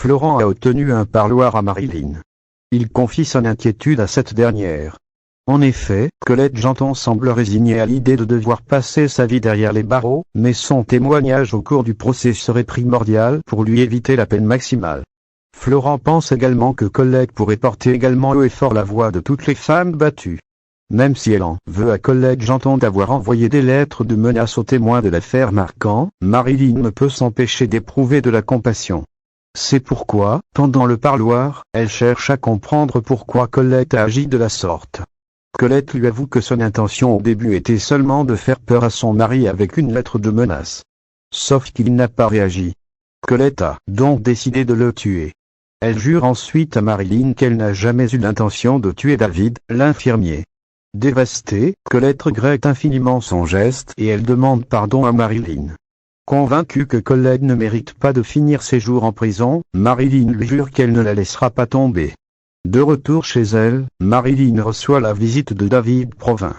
Florent a obtenu un parloir à Marilyn. Il confie son inquiétude à cette dernière. En effet, Colette Janton semble résignée à l'idée de devoir passer sa vie derrière les barreaux, mais son témoignage au cours du procès serait primordial pour lui éviter la peine maximale. Florent pense également que Colette pourrait porter également haut et fort la voix de toutes les femmes battues. Même si elle en veut à Colette Janton d'avoir envoyé des lettres de menaces aux témoins de l'affaire Marquand, Marilyn ne peut s'empêcher d'éprouver de la compassion. C'est pourquoi, pendant le parloir, elle cherche à comprendre pourquoi Colette a agi de la sorte. Colette lui avoue que son intention au début était seulement de faire peur à son mari avec une lettre de menace. Sauf qu'il n'a pas réagi. Colette a donc décidé de le tuer. Elle jure ensuite à Marilyn qu'elle n'a jamais eu l'intention de tuer David, l'infirmier. Dévastée, Colette regrette infiniment son geste et elle demande pardon à Marilyn. Convaincue que Colette ne mérite pas de finir ses jours en prison, Marilyn lui jure qu'elle ne la laissera pas tomber. De retour chez elle, Marilyn reçoit la visite de David Provin.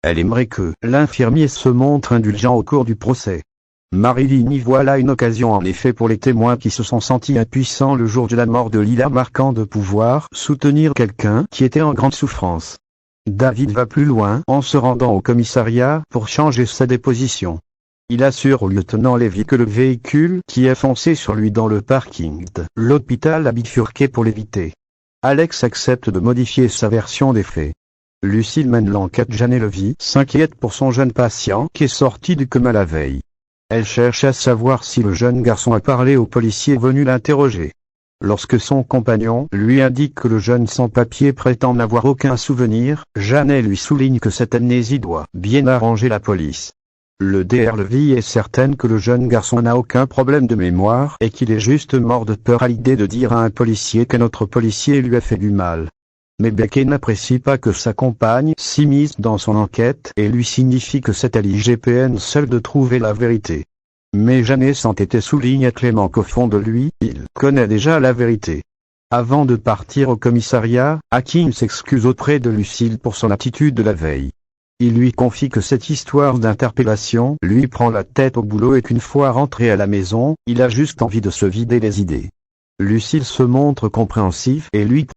Elle aimerait que l'infirmier se montre indulgent au cours du procès. Marilyn y voit là une occasion en effet pour les témoins qui se sont sentis impuissants le jour de la mort de Lila Marquand de pouvoir soutenir quelqu'un qui était en grande souffrance. David va plus loin en se rendant au commissariat pour changer sa déposition. Il assure au lieutenant Lévy que le véhicule qui a foncé sur lui dans le parking de l'hôpital a bifurqué pour l'éviter. Alex accepte de modifier sa version des faits. Lucille mène l'enquête. Jeanne Lévy s'inquiète pour son jeune patient qui est sorti du coma la veille. Elle cherche à savoir si le jeune garçon a parlé au policier venu l'interroger. Lorsque son compagnon lui indique que le jeune sans-papier prétend n'avoir aucun souvenir, Jeanne lui souligne que cette amnésie doit bien arranger la police. Le Dr Lévy est certaine que le jeune garçon n'a aucun problème de mémoire et qu'il est juste mort de peur à l'idée de dire à un policier qu'un autre policier lui a fait du mal. Mais Becky n'apprécie pas que sa compagne s'immisce dans son enquête et lui signifie que c'est à l'IGPN seul de trouver la vérité. Mais Jeanne s'entête souligne à Clément qu'au fond de lui, il connaît déjà la vérité. Avant de partir au commissariat, Hakim s'excuse auprès de Lucille pour son attitude de la veille. Il lui confie que cette histoire d'interpellation lui prend la tête au boulot et qu'une fois rentré à la maison, il a juste envie de se vider les idées. Lucille se montre compréhensif et lui